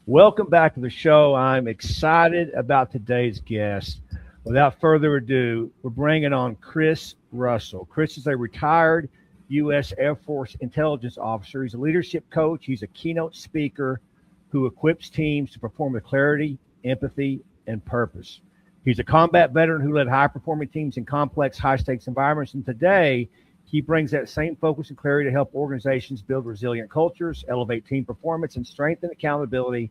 Welcome back to the show. I'm excited about today's guest. Without further ado, we're bringing on Chris Russell. Chris is a retired U.S. Air Force intelligence officer. He's a leadership coach. He's a keynote speaker who equips teams to perform with clarity, empathy, and purpose. He's a combat veteran who led high-performing teams in complex, high-stakes environments. And today, he brings that same focus and clarity to help organizations build resilient cultures, elevate team performance, and strengthen accountability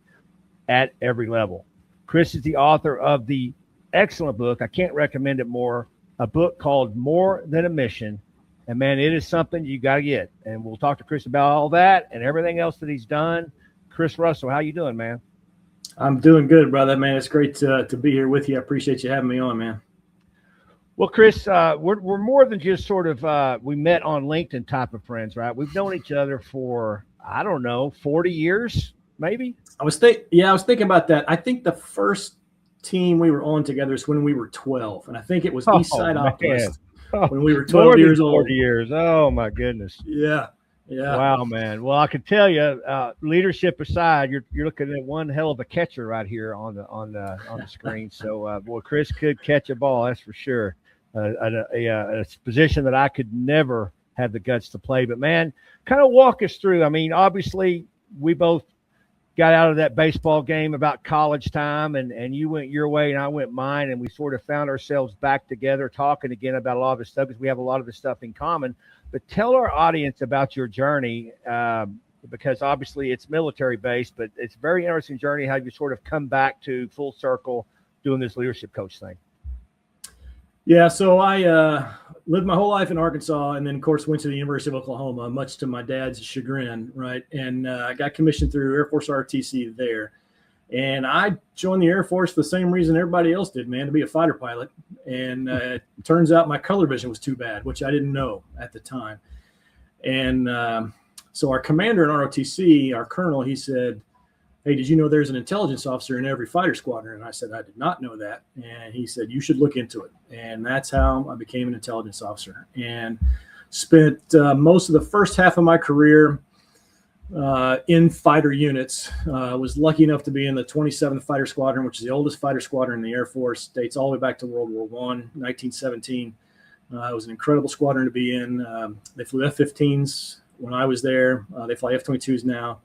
at every level. Chris is the author of the excellent book. I can't recommend it more. A book called More Than a Mission. And man, it is something you got to get. And we'll talk to Chris about all that and everything else that he's done. Chris Russell, how you doing, man? I'm doing good, brother, man. It's great to be here with you. I appreciate you having me on, man. Well, Chris, we're more than just sort of we met on LinkedIn type of friends, right? We've known each other for, I don't know, 40 years, maybe? I was thinking about that. I think the first team we were on together is when we were 12, and I think it was Eastside Optimist when we were 12 years old. 40 years. Oh my goodness. Yeah. Wow, man. Well, I can tell you, leadership aside, you're looking at one hell of a catcher right here on the screen. So, boy, Chris could catch a ball, that's for sure. A position that I could never have the guts to play. But man, kind of walk us through. I mean, obviously, we both got out of that baseball game about college time, and you went your way and I went mine, and we sort of found ourselves back together talking again about a lot of this stuff because we have a lot of this stuff in common. But tell our audience about your journey, because obviously it's military based, but it's a very interesting journey how you sort of come back to full circle doing this leadership coach thing. Yeah, so I lived my whole life in Arkansas, and then, of course, went to the University of Oklahoma, much to my dad's chagrin, right? And I got commissioned through Air Force ROTC there. And I joined the Air Force for the same reason everybody else did, man, to be a fighter pilot. And it turns out my color vision was too bad, which I didn't know at the time. And so our commander in ROTC, our colonel, he said, "Hey, did you know there's an intelligence officer in every fighter squadron?" And I said, "I did not know that." And he said, "You should look into it." And that's how I became an intelligence officer, and spent most of the first half of my career in fighter units. Was lucky enough to be in the 27th Fighter Squadron, which is the oldest fighter squadron in the Air Force, dates all the way back to World War I, 1917. It was an incredible squadron to be in. They flew F-15s when I was there. They fly F-22s now.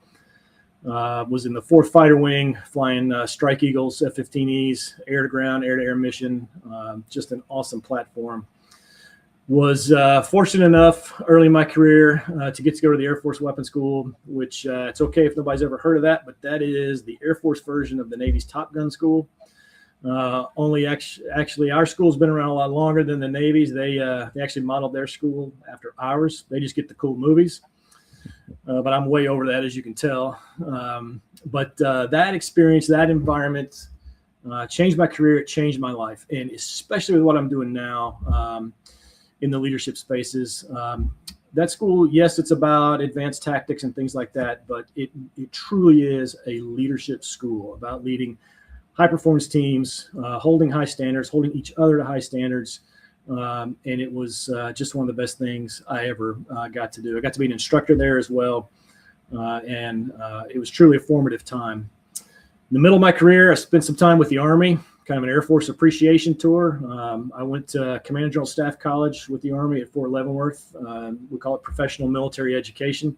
Was in the 4th Fighter Wing, flying Strike Eagles, F-15Es, air-to-ground, air-to-air mission. Just an awesome platform. Was fortunate enough early in my career to get to go to the Air Force Weapons School, which it's okay if nobody's ever heard of that, but that is the Air Force version of the Navy's Top Gun School. Only actually our school's been around a lot longer than the Navy's. They actually modeled their school after ours. They just get the cool movies. But I'm way over that, as you can tell. But that experience, that environment changed my career. It changed my life. And especially with what I'm doing now in the leadership spaces. That school, yes, it's about advanced tactics and things like that, but it truly is a leadership school about leading high-performance teams, holding high standards, holding each other to high standards. And it was just one of the best things I ever got to do. I got to be an instructor there as well, and it was truly a formative time. In the middle of my career, I spent some time with the Army, kind of an Air Force appreciation tour. I went to Command and General Staff College with the Army at Fort Leavenworth. We call it professional military education.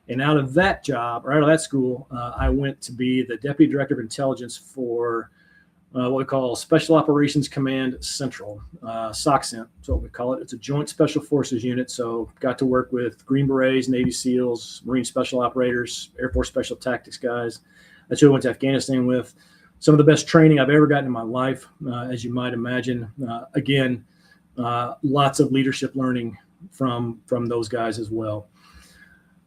And out of that job, or out of that school, I went to be the Deputy Director of Intelligence for what we call Special Operations Command Central, SOCCENT. That's what we call it. It's a Joint Special Forces unit. So got to work with Green Berets, Navy SEALs, Marine Special Operators, Air Force Special Tactics guys. That's who I went to Afghanistan with. Some of the best training I've ever gotten in my life, as you might imagine. Again, lots of leadership learning from those guys as well.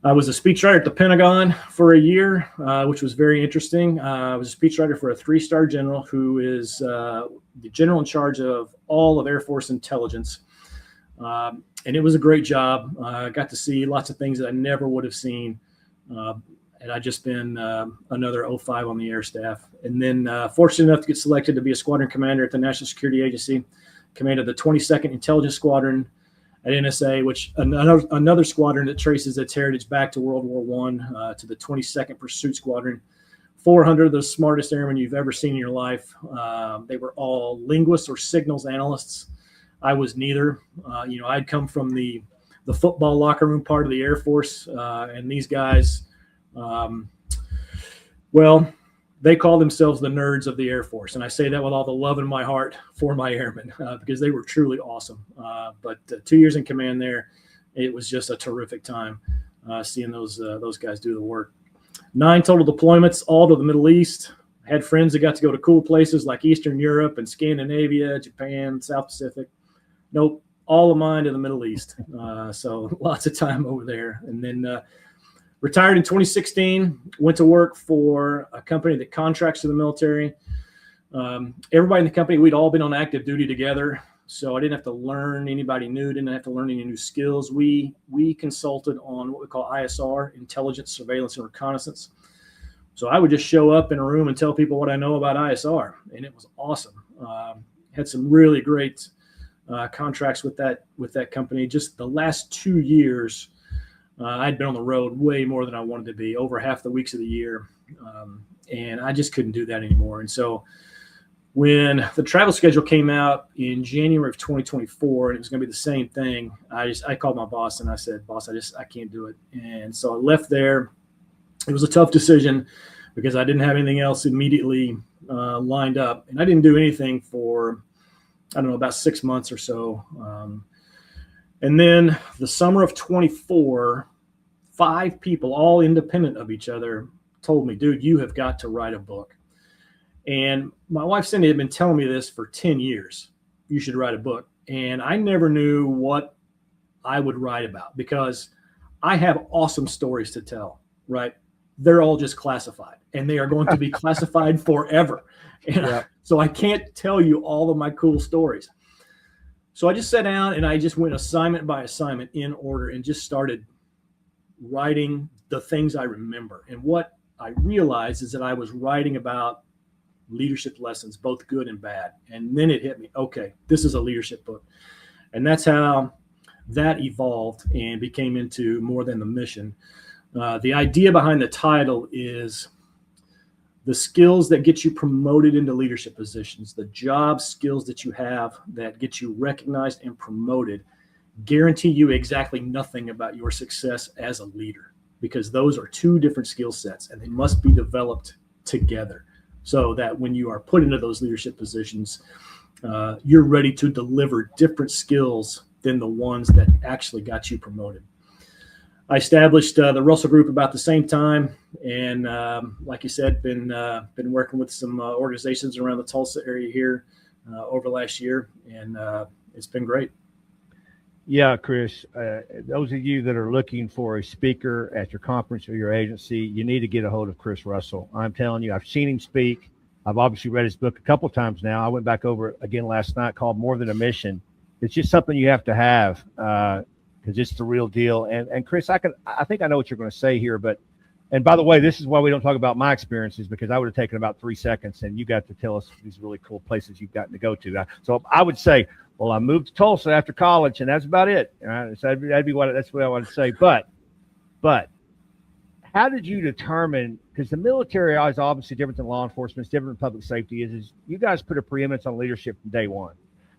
I was a speechwriter at the Pentagon for a year, which was very interesting. I was a speechwriter for a 3-star general who is the general in charge of all of Air Force intelligence. And it was a great job. I got to see lots of things that I never would have seen. And I just been another 05 on the air staff. And then fortunate enough to get selected to be a squadron commander at the National Security Agency, commanded the 22nd Intelligence Squadron at NSA, which another squadron that traces its heritage back to World War I, to the 22nd Pursuit Squadron, 400 of the smartest airmen you've ever seen in your life. They were all linguists or signals analysts. I was neither. I'd come from the football locker room part of the Air Force, and these guys, they call themselves the nerds of the Air Force. And I say that with all the love in my heart for my airmen, because they were truly awesome. But 2 years in command there, it was just a terrific time seeing those guys do the work. 9 total deployments, all to the Middle East. Had friends that got to go to cool places like Eastern Europe and Scandinavia, Japan, South Pacific. Nope, all of mine to the Middle East. So lots of time over there. And then retired in 2016, went to work for a company that contracts to the military. Everybody in the company, we'd all been on active duty together. So I didn't have to learn anybody new, didn't have to learn any new skills. We consulted on what we call ISR, intelligence, surveillance, and reconnaissance. So I would just show up in a room and tell people what I know about ISR, and it was awesome. Had some really great contracts with that company. Just the last 2 years, I'd been on the road way more than I wanted to be, over half the weeks of the year, and I just couldn't do that anymore. And so when the travel schedule came out in January of 2024, and it was going to be the same thing, I called my boss and I said, "Boss, I can't do it." And so I left there. It was a tough decision because I didn't have anything else immediately lined up, and I didn't do anything for, I don't know, about 6 months or so. And then the summer of 24, 5 people, all independent of each other, told me, "Dude, you have got to write a book." And my wife Cindy had been telling me this for 10 years. You should write a book. And I never knew what I would write about because I have awesome stories to tell, right? They're all just classified, and they are going to be classified forever. And so I can't tell you all of my cool stories. So I just sat down and I just went assignment by assignment in order and just started writing the things I remember. And what I realized is that I was writing about leadership lessons, both good and bad. And then it hit me, okay, this is a leadership book. And that's how that evolved and became into More Than the Mission. The idea behind the title is the skills that get you promoted into leadership positions, the job skills that you have that get you recognized and promoted, guarantee you exactly nothing about your success as a leader, because those are 2 different skill sets and they must be developed together so that when you are put into those leadership positions, you're ready to deliver different skills than the ones that actually got you promoted. I established the Russell Group about the same time, and like you said, been working with some organizations around the Tulsa area here over last year, and it's been great. Yeah, Chris, those of you that are looking for a speaker at your conference or your agency, you need to get a hold of Chris Russell. I'm telling you, I've seen him speak. I've obviously read his book a couple of times now. I went back over it again last night, called More Than a Mission. It's just something you have to have because it's the real deal. And Chris, I think I know what you're going to say here, and by the way, this is why we don't talk about my experiences, because I would have taken about 3 seconds and you got to tell us these really cool places you've gotten to go to. So I would say, well, I moved to Tulsa after college, and that's about it. Right? So that's what I want to say. But how did you determine? Because the military is obviously different than law enforcement, it's different than public safety. Is you guys put a preeminence on leadership from day one?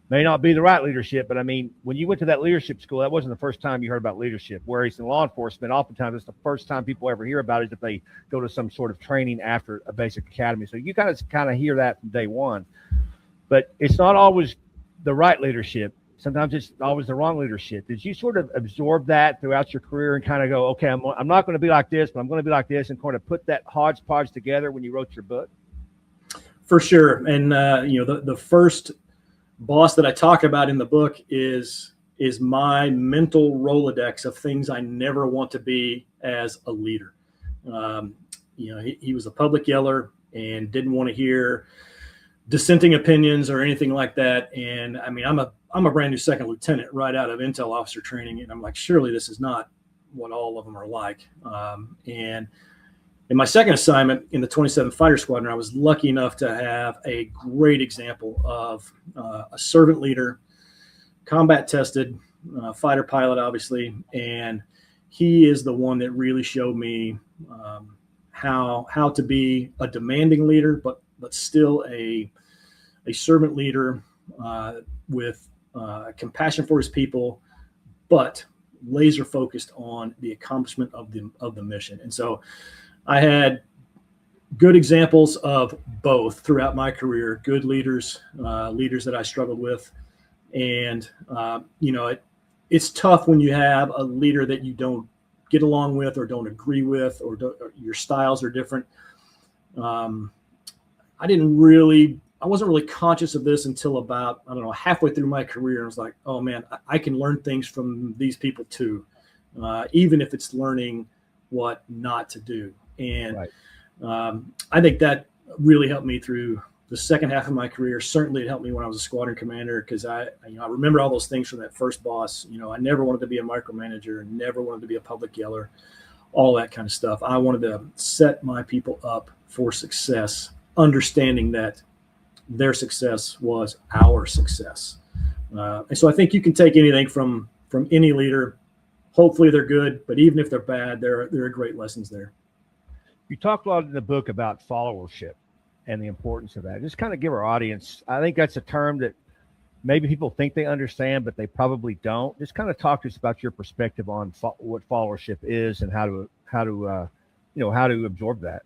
May not be the right leadership, but I mean, when you went to that leadership school, that wasn't the first time you heard about leadership. Whereas in law enforcement, oftentimes it's the first time people ever hear about it if they go to some sort of training after a basic academy. So you guys kind of hear that from day one. But it's not always the right leadership. Sometimes it's always the wrong leadership. Did you sort of absorb that throughout your career and kind of go, okay, I'm not going to be like this, but I'm going to be like this, and kind of put that hodgepodge together when you wrote your book? For sure. And, the first boss that I talk about in the book is my mental Rolodex of things I never want to be as a leader. He was a public yeller and didn't want to hear dissenting opinions or anything like that. And I mean, I'm a brand new second lieutenant right out of intel officer training. And I'm like, surely this is not what all of them are like. And in my second assignment in the 27th Fighter Squadron, I was lucky enough to have a great example of a servant leader, combat tested, fighter pilot, obviously. And he is the one that really showed me how to be a demanding leader, but still a servant leader with compassion for his people, but laser focused on the accomplishment of the mission. And so I had good examples of both throughout my career, good leaders, leaders that I struggled with. And, it's tough when you have a leader that you don't get along with or don't agree with, or your styles are different. I wasn't really conscious of this until about, halfway through my career. I was like, oh man, I can learn things from these people too, even if it's learning what not to do. And right. I think that really helped me through the second half of my career. Certainly it helped me when I was a squadron commander, because I remember all those things from that first boss. I never wanted to be a micromanager, never wanted to be a public yeller, all that kind of stuff. I wanted to set my people up for success, understanding that their success was our success. And so I think you can take anything from any leader. Hopefully they're good, but even if they're bad, there are great lessons there. You talk a lot in the book about followership and the importance of that. Just kind of give our audience, I think that's a term that maybe people think they understand, but they probably don't. Just kind of talk to us about your perspective on what followership is and how to absorb that.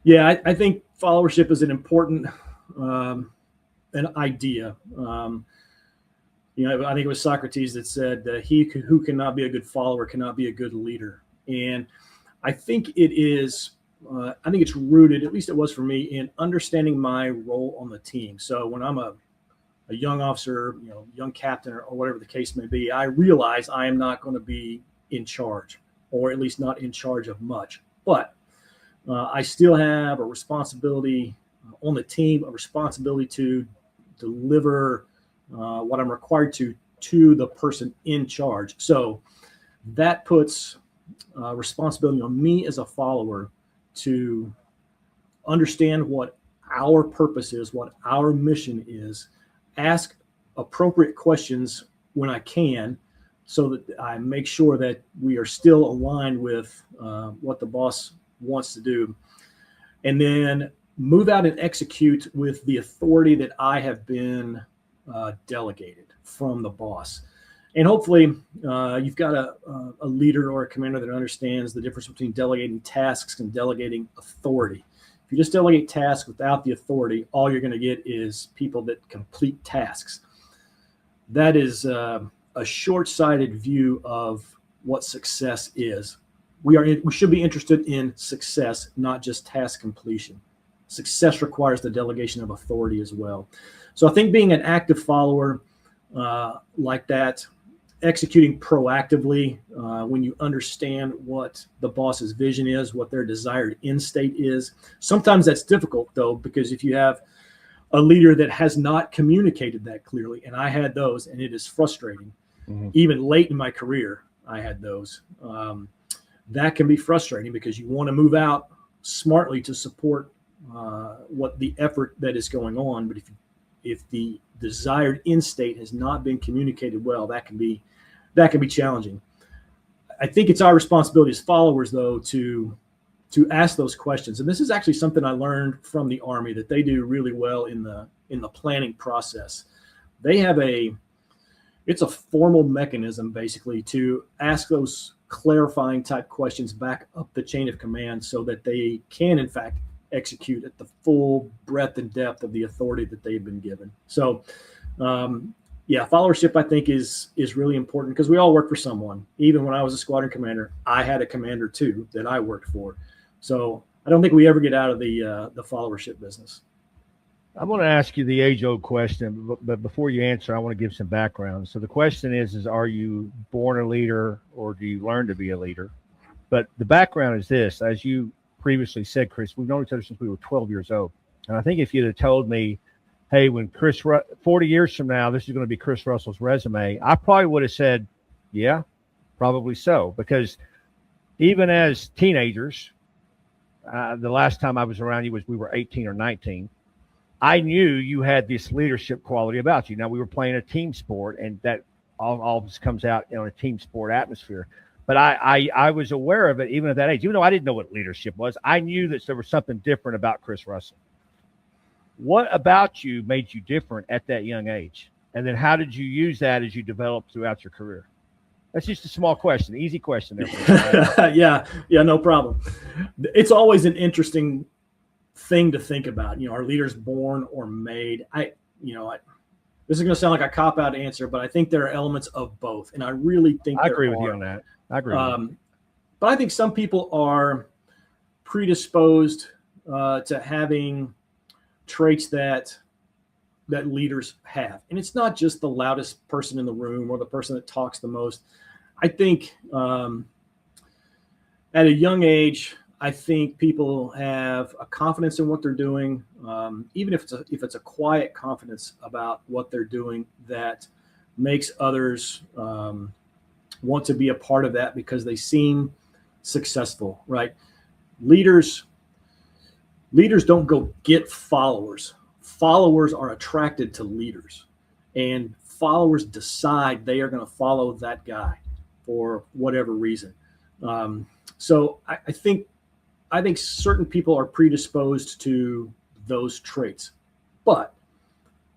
Yeah, I think followership is an important an idea. I think it was Socrates that said that who cannot be a good follower cannot be a good leader. And I think it is. I think it's rooted, at least it was for me, in understanding my role on the team. So when I'm a young officer, young captain, or whatever the case may be, I realize I am not going to be in charge, or at least not in charge of much. But I still have a responsibility on the team, a responsibility to deliver what I'm required to the person in charge. So that puts responsibility on me as a follower to understand what our purpose is, what our mission is, ask appropriate questions when I can, so that I make sure that we are still aligned with what the boss wants to do, and then move out and execute with the authority that I have been delegated from the boss. And hopefully you've got a leader or a commander that understands the difference between delegating tasks and delegating authority. If you just delegate tasks without the authority, all you're going to get is people that complete tasks. That is a short-sighted view of what success is. We should be interested in success, not just task completion. Success requires the delegation of authority as well. So I think being an active follower like that, executing proactively when you understand what the boss's vision is, what their desired end state is. Sometimes that's difficult, though, because if you have a leader that has not communicated that clearly, and I had those, and it is frustrating. Mm-hmm. Even late in my career, I had those. That can be frustrating because you want to move out smartly to support what the effort that is going on. But if the desired end state has not been communicated well, that can be challenging. I think it's our responsibility as followers, though, to ask those questions. And this is actually something I learned from the Army that they do really well in the planning process. They have it's a formal mechanism basically to ask those clarifying type questions back up the chain of command so that they can in fact execute at the full breadth and depth of the authority that they've been given. So followership I think is really important because we all work for someone. Even when I was a squadron commander, I had a commander too that I worked for. So I don't think we ever get out of the followership business. I want to ask you the age-old question, but before you answer, I want to give some background. So the question is are you born a leader or do you learn to be a leader? But the background is this. As you previously said, Chris, we've known each other since we were 12 years old. And I think if you'd have told me, hey, when 40 years from now, this is going to be Chris Russell's resume, I probably would have said, yeah, probably so. Because even as teenagers, the last time I was around you we were 18 or 19. I knew you had this leadership quality about you. Now, we were playing a team sport, and that all this comes out in a team sport atmosphere. But I was aware of it even at that age, even though I didn't know what leadership was. I knew that there was something different about Chris Russell. What about you made you different at that young age? And then how did you use that as you developed throughout your career? That's just a small question, easy question there. For you, yeah, no problem. It's always an interesting thing to think about. Are leaders born or made? This is going to sound like a cop-out answer, but I think there are elements of both, and I really think I agree with you on that. I agree. But I think some people are predisposed to having traits that leaders have, and it's not just the loudest person in the room or the person that talks the most. I think at a young age, I think people have a confidence in what they're doing, even if it's a quiet confidence about what they're doing that makes others want to be a part of that because they seem successful, right? Leaders don't go get followers. Followers are attracted to leaders, and followers decide they are going to follow that guy for whatever reason. So I think certain people are predisposed to those traits, but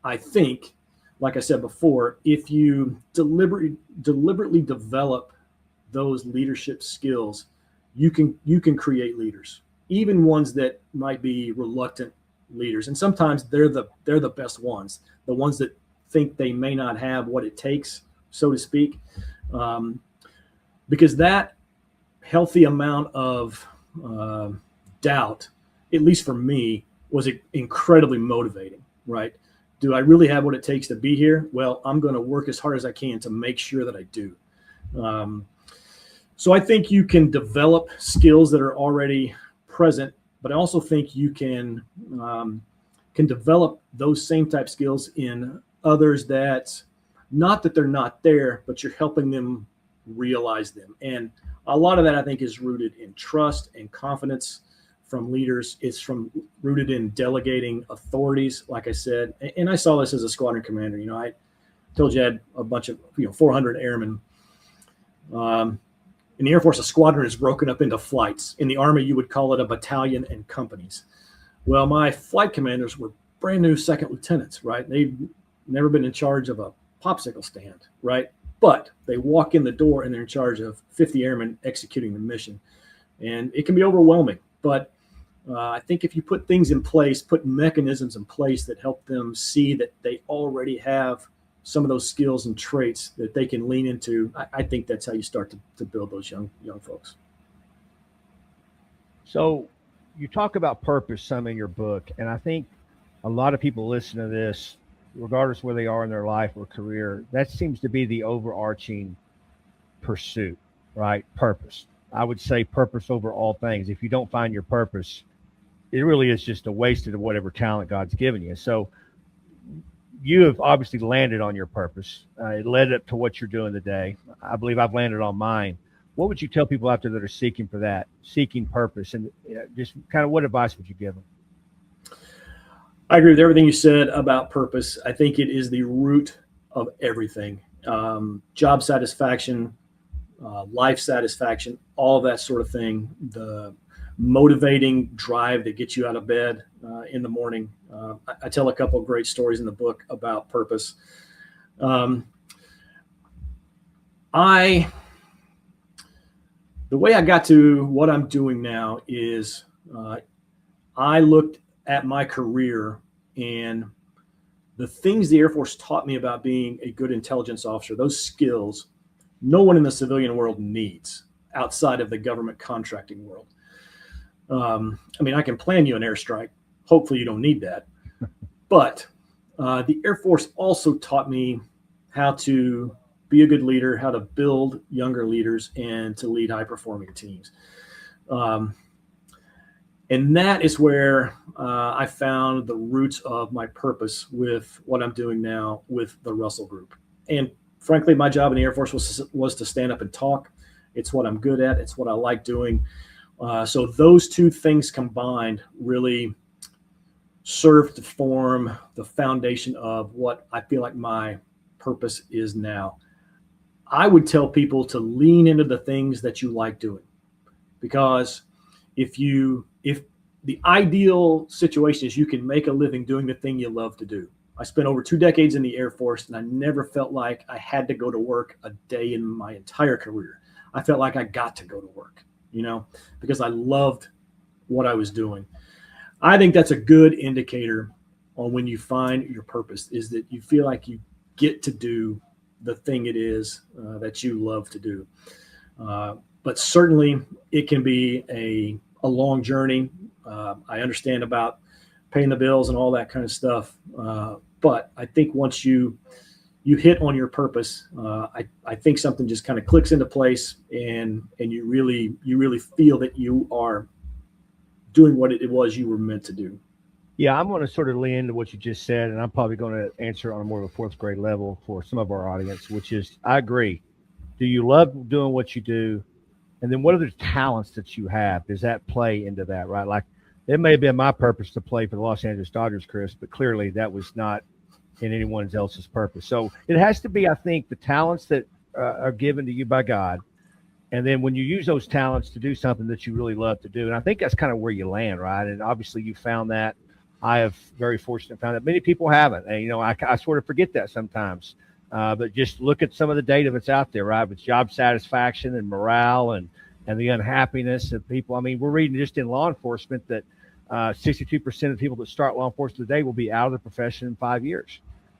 I think, like I said before, if you deliberately develop those leadership skills, you can create leaders, even ones that might be reluctant leaders. And sometimes they're the best ones, the ones that think they may not have what it takes, so to speak, because that healthy amount of doubt, at least for me, was incredibly motivating, right? Do I really have what it takes to be here? Well, I'm going to work as hard as I can to make sure that I do. So I think you can develop skills that are already present, but I also think you can develop those same type skills in others that, not that they're not there, but you're helping them realize them. And a lot of that, I think, is rooted in trust and confidence from leaders. It's rooted in delegating authorities, like I said. And I saw this as a squadron commander. I told you I had a bunch of 400 airmen. In the Air Force, a squadron is broken up into flights. In the Army, you would call it a battalion and companies. Well, my flight commanders were brand new second lieutenants, right? They've never been in charge of a popsicle stand, right? But they walk in the door and they're in charge of 50 airmen executing the mission. And it can be overwhelming. But I think if you put things in place, put mechanisms in place that help them see that they already have some of those skills and traits that they can lean into, I think that's how you start to build those young folks. So you talk about purpose some in your book, and I think a lot of people listen to this, regardless where they are in their life or career, that seems to be the overarching pursuit, right? Purpose. I would say purpose over all things. If you don't find your purpose, it really is just a waste of whatever talent God's given you. So you have obviously landed on your purpose. It led up to what you're doing today. I believe I've landed on mine. What would you tell people out there that are seeking for that, seeking purpose, and just kind of what advice would you give them? I agree with everything you said about purpose. I think it is the root of everything. Job satisfaction, life satisfaction, all that sort of thing. The motivating drive that gets you out of bed in the morning. I tell a couple of great stories in the book about purpose. The way I got to what I'm doing now is I looked at my career and the things the Air Force taught me about being a good intelligence officer, those skills, no one in the civilian world needs outside of the government contracting world. I can plan you an airstrike. Hopefully you don't need that. But the Air Force also taught me how to be a good leader, how to build younger leaders, and to lead high-performing teams. And that is where I found the roots of my purpose with what I'm doing now with the Russell Group. And frankly, my job in the Air Force was to stand up and talk. It's what I'm good at. It's what I like doing. So those two things combined really serve to form the foundation of what I feel like my purpose is now. I would tell people to lean into the things that you like doing, because if the ideal situation is you can make a living doing the thing you love to do. I spent over 2 decades in the Air Force, and I never felt like I had to go to work a day in my entire career. I felt like I got to go to work, because I loved what I was doing. I think that's a good indicator on when you find your purpose, is that you feel like you get to do the thing it is that you love to do. But certainly it can be a long journey. I understand about paying the bills and all that kind of stuff. But I think once you hit on your purpose, I think something just kind of clicks into place, and you really feel that you are doing what it was you were meant to do. Yeah, I'm going to sort of lean into what you just said, and I'm probably going to answer on a more of a fourth grade level for some of our audience, which is I agree. Do you love doing what you do? And then what are the talents that you have? Does that play into that, right? Like it may have been my purpose to play for the Los Angeles Dodgers, Chris, but clearly that was not in anyone else's purpose. So it has to be, I think, the talents that are given to you by God. And then when you use those talents to do something that you really love to do, and I think that's kind of where you land, right? And obviously you found that. I have very fortunate found that many people haven't. And, I sort of forget that sometimes. But just look at some of the data that's out there, right? With job satisfaction and morale and the unhappiness of people. I mean, we're reading just in law enforcement that 62% of people that start law enforcement today will be out of the profession in 5 years.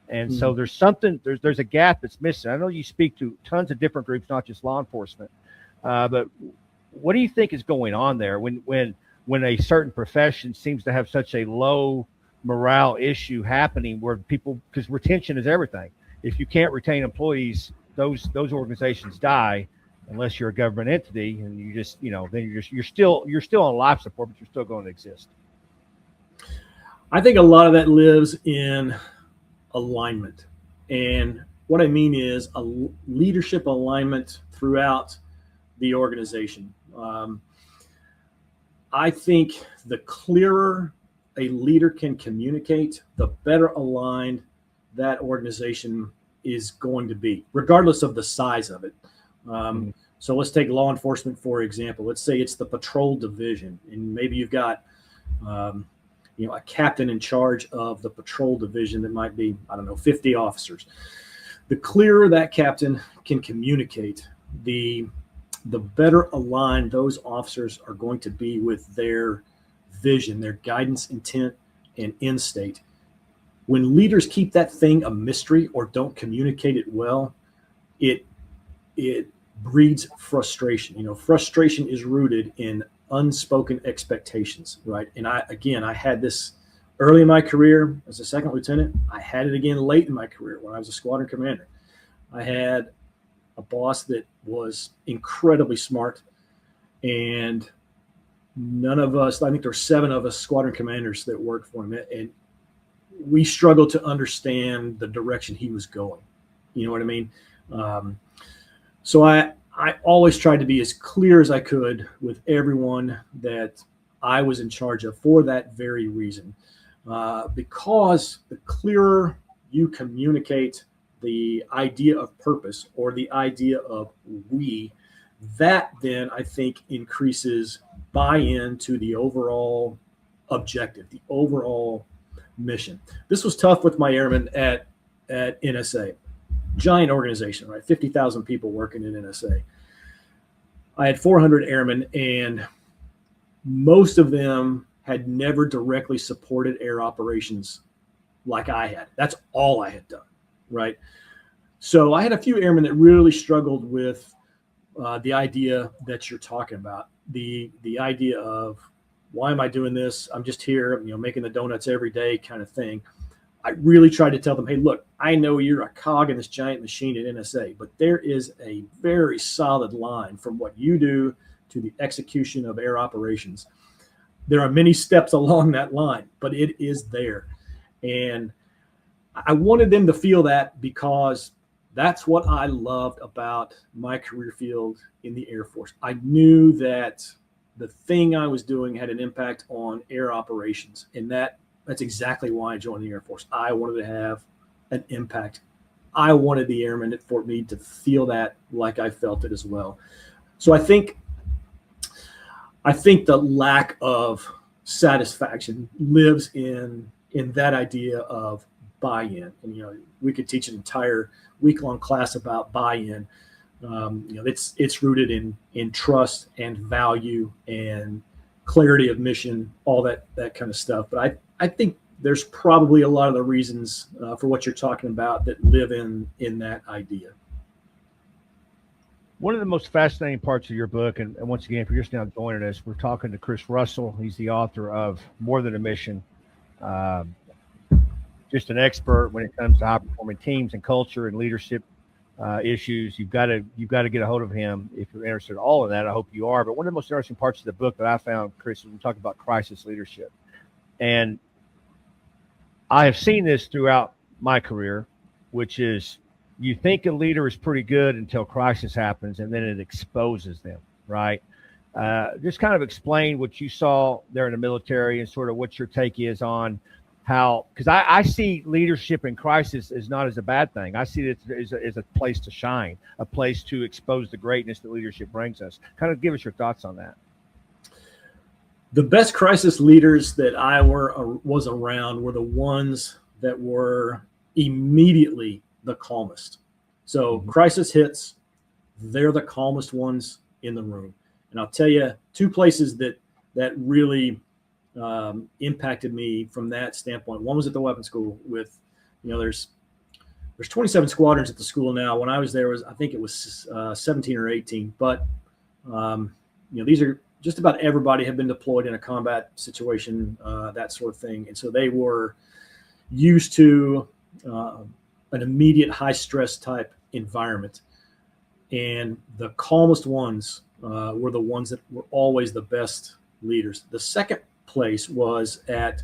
And so there's a gap that's missing. I know you speak to tons of different groups, not just law enforcement. But what do you think is going on there when a certain profession seems to have such a low morale issue happening, where people, because retention is everything. If you can't retain employees, those organizations die unless you're a government entity, and you just, then you're still on life support, but you're still going to exist. I think a lot of that lives in alignment. And what I mean is a leadership alignment throughout the organization. I think the clearer a leader can communicate, the better aligned that organization is going to be, regardless of the size of it. So let's take law enforcement, for example. Let's say it's the patrol division, and maybe you've got a captain in charge of the patrol division that might be, 50 officers. The clearer that captain can communicate, the better aligned those officers are going to be with their vision, their guidance, intent, and end state. When leaders keep that thing a mystery or don't communicate it well, it breeds frustration. Frustration is rooted in unspoken expectations, right? And I had this early in my career as a second lieutenant. I had it again late in my career when I was a squadron commander. I had a boss that was incredibly smart, and none of us, I think there were 7 of us squadron commanders that worked for him, and we struggled to understand the direction he was going. You know what I mean? So I always tried to be as clear as I could with everyone that I was in charge of, for that very reason. Because the clearer you communicate the idea of purpose or the idea of we, that then I think increases buy-in to the overall objective, the overall mission. This was tough with my airmen at NSA. Giant organization, right? 50,000 people working in NSA. I had 400 airmen, and most of them had never directly supported air operations like I had. That's all I had done, right? So I had a few airmen that really struggled with the idea that you're talking about, the idea of, why am I doing this? I'm just here, making the donuts every day kind of thing. I really tried to tell them, hey, look, I know you're a cog in this giant machine at NSA, but there is a very solid line from what you do to the execution of air operations. There are many steps along that line, but it is there. And I wanted them to feel that, because that's what I loved about my career field in the Air Force. I knew that the thing I was doing had an impact on air operations, and that's exactly why I joined the Air Force. I wanted to have an impact. I wanted the airmen at Fort Meade to feel that like I felt it as well. So I think the lack of satisfaction lives in that idea of buy-in. And we could teach an entire week-long class about buy-in. It's rooted in trust and value and clarity of mission, all that kind of stuff. But I think there's probably a lot of the reasons for what you're talking about that live in that idea. One of the most fascinating parts of your book, and once again, if you're just now joining us, we're talking to Chris Russell. He's the author of More Than a Mission. Just an expert when it comes to high-performing teams and culture and leadership issues. You've got to get a hold of him if you're interested in all of that. I hope you are. But one of the most interesting parts of the book that I found, Chris, is we talk about crisis leadership. And I have seen this throughout my career, which is you think a leader is pretty good until crisis happens, and then it exposes them, right? Just kind of explain what you saw there in the military and sort of what your take is on how, because I see leadership in crisis as not as a bad thing. I see it as a place to shine, a place to expose the greatness that leadership brings us. Kind of give us your thoughts on that. The best crisis leaders that I was around were the ones that were immediately the calmest. So crisis hits, they're the calmest ones in the room. And I'll tell you two places that really impacted me from that standpoint. One was at the weapons school with, there's 27 squadrons at the school now. When I was there, I think it was 17 or 18. But these are just about everybody had been deployed in a combat situation, that sort of thing. And so they were used to an immediate high stress type environment. And the calmest ones were the ones that were always the best leaders. The second place was at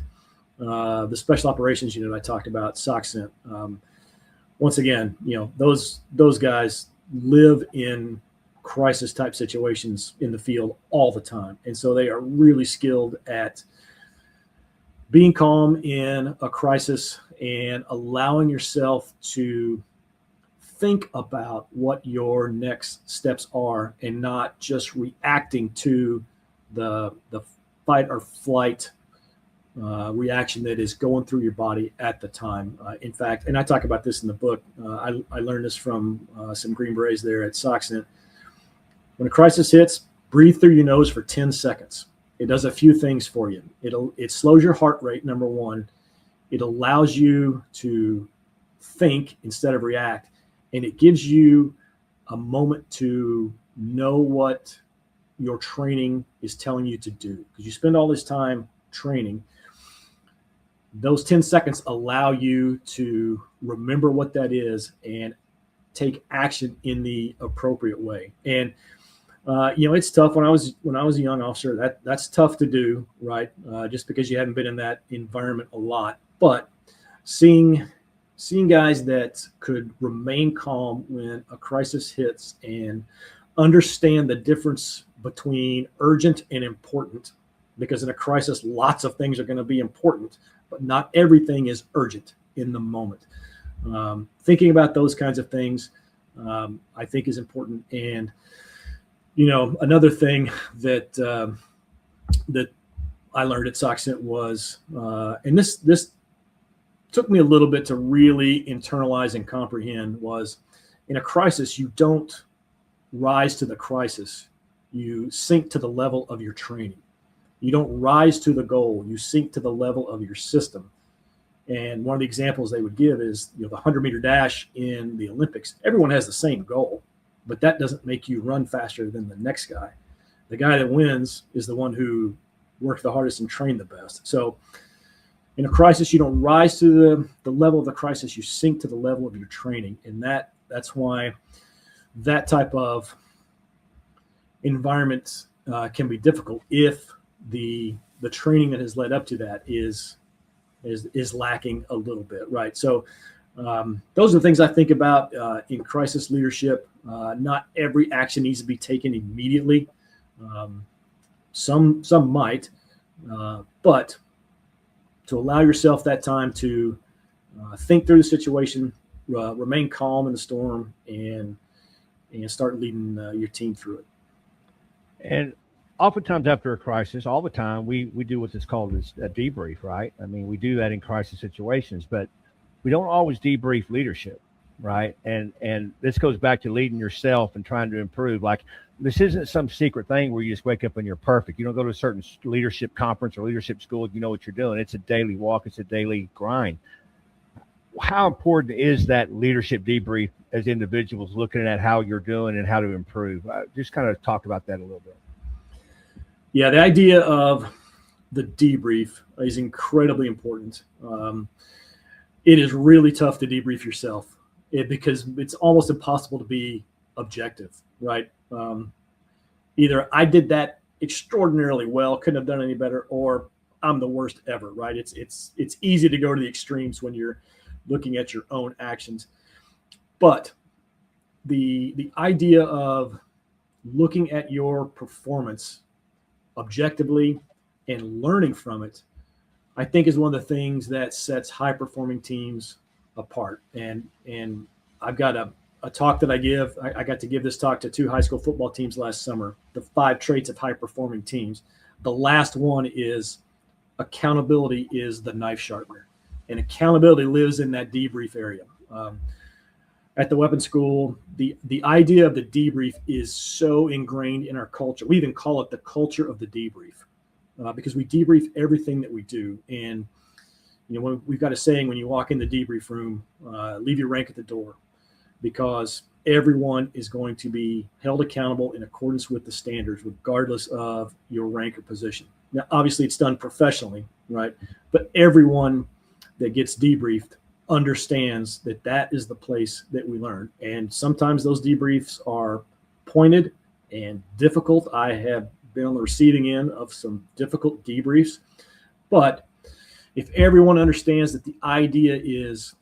the special operations unit I talked about, SOCCENT. Once again, those guys live in crisis type situations in the field all the time. And so they are really skilled at being calm in a crisis and allowing yourself to think about what your next steps are and not just reacting to the fight or flight reaction that is going through your body at the time. In fact, and I talk about this in the book, I learned this from some Green Berets there at SOCCENT. When a crisis hits, breathe through your nose for 10 seconds. It does a few things for you. It slows your heart rate, number one. It allows you to think instead of react. And it gives you a moment to know what your training is telling you to do. Because you spend all this time training. Those 10 seconds allow you to remember what that is and take action in the appropriate way. And it's tough. When I was a young officer, that's tough to do, right? Just because you haven't been in that environment a lot. But seeing guys that could remain calm when a crisis hits and understand the difference between urgent and important, because in a crisis, lots of things are going to be important, but not everything is urgent in the moment. Thinking about those kinds of things, I think is important. And another thing that I learned at SOCCENT was, and this took me a little bit to really internalize and comprehend, was in a crisis, you don't rise to the crisis. You sink to the level of your training. You don't rise to the goal. You sink to the level of your system. And one of the examples they would give is, the 100-meter dash in the Olympics. Everyone has the same goal, but that doesn't make you run faster than the next guy. The guy that wins is the one who worked the hardest and trained the best. So in a crisis, you don't rise to the level of the crisis. You sink to the level of your training. And that's why that type of environment can be difficult if the training that has led up to that is lacking a little bit, right? So those are the things I think about in crisis leadership. Not every action needs to be taken immediately. Some might, but to allow yourself that time to think through the situation, remain calm in the storm and start leading your team through it. And oftentimes after a crisis, all the time, we do what's called a debrief, right? I mean, we do that in crisis situations, but we don't always debrief leadership, right? And this goes back to leading yourself and trying to improve. Like, this isn't some secret thing where you just wake up and you're perfect. You don't go to a certain leadership conference or leadership school, you know what you're doing. It's a daily walk. It's a daily grind. How important is that leadership debrief as individuals looking at how you're doing and how to improve? Just kind of talk about that a little bit. Yeah, the idea of the debrief is incredibly important. It is really tough to debrief yourself because it's almost impossible to be objective, right? Either I did that extraordinarily well, couldn't have done any better, or I'm the worst ever, right? It's easy to go to the extremes when you're looking at your own actions. But the idea of looking at your performance objectively and learning from it, I think, is one of the things that sets high performing teams apart. And I've got a talk that I give. I got to give this talk to 2 high school football teams last summer, the 5 traits of high performing teams. The last one is accountability is the knife sharpener, and accountability lives in that debrief area. At the weapons school, the idea of the debrief is so ingrained in our culture. We even call it the culture of the debrief, because we debrief everything that we do. And when we've got a saying, when you walk in the debrief room, leave your rank at the door, because everyone is going to be held accountable in accordance with the standards, regardless of your rank or position. Now, obviously, it's done professionally, right? But everyone that gets debriefed understands that that is the place that we learn. And sometimes those debriefs are pointed and difficult. I have been on the receiving end of some difficult debriefs. But if everyone understands that the idea is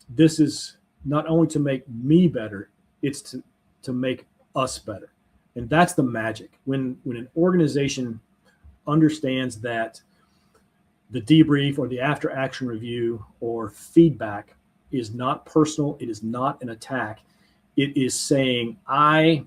this is not only to make me better, it's to make us better. And that's the magic. When an organization understands that the debrief or the after action review or feedback is not personal, it is not an attack. It is saying, I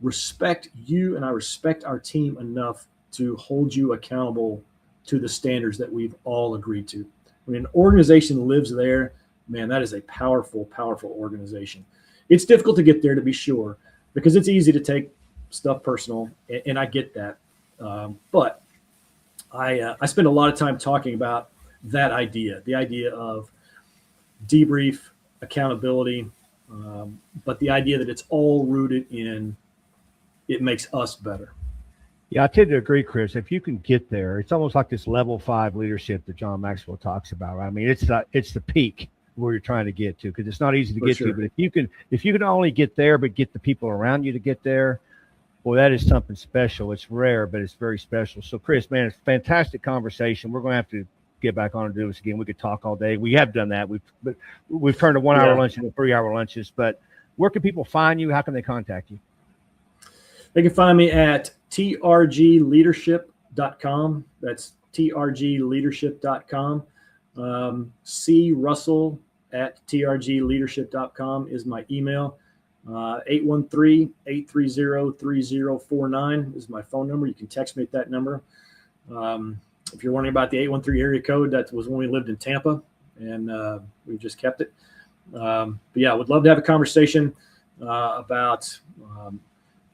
respect you and I respect our team enough to hold you accountable to the standards that we've all agreed to. When an organization lives there, man, that is a powerful, powerful organization. It's difficult to get there, to be sure, because it's easy to take stuff personal, and I get that. But I spend a lot of time talking about that idea, the idea of debrief, accountability, but the idea that it's all rooted in it makes us better. Yeah, I tend to agree, Chris. If you can get there, it's almost like this level 5 leadership that John Maxwell talks about. Right? I mean, it's the peak where you're trying to get to, because it's not easy to get to. But if you can not only get there, but get the people around you to get there, well, that is something special. It's rare, but it's very special. So, Chris, man, it's a fantastic conversation. We're going to have to get back on and do this again. We could talk all day. We have done that. We've turned a 1-hour lunch into 3-hour lunches. But where can people find you? How can they contact you? They can find me at trgleadership.com. That's trgleadership.com. C. Russell at trgleadership.com is my email. 813-830-3049 is my phone number. You can text me at that number. If you're wondering about the 813 area code, that was when we lived in Tampa, and we've just kept it. But yeah, I would love to have a conversation about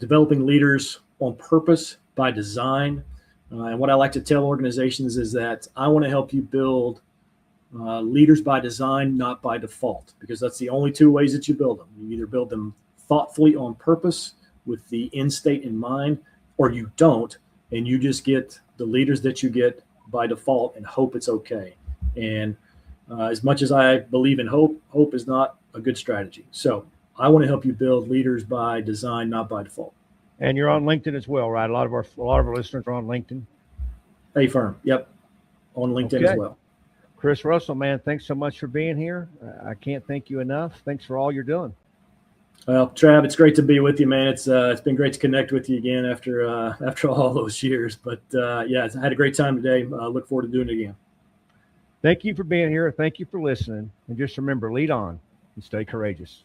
developing leaders on purpose by design. And what I like to tell organizations is that I want to help you build leaders by design, not by default, because that's the only 2 ways that you build them. You either build them thoughtfully on purpose with the end state in mind, or you don't, and you just get the leaders that you get by default and hope it's okay. And as much as I believe in hope, hope is not a good strategy. So I want to help you build leaders by design, not by default. And you're on LinkedIn as well, right? A lot of our listeners are on LinkedIn. A-Firm, yep, on LinkedIn as well. Chris Russell, man, thanks so much for being here. I can't thank you enough. Thanks for all you're doing. Well, Trav, it's great to be with you, man. It's been great to connect with you again after all those years. But yeah, I had a great time today. Look forward to doing it again. Thank you for being here. Thank you for listening. And just remember, lead on, and stay courageous.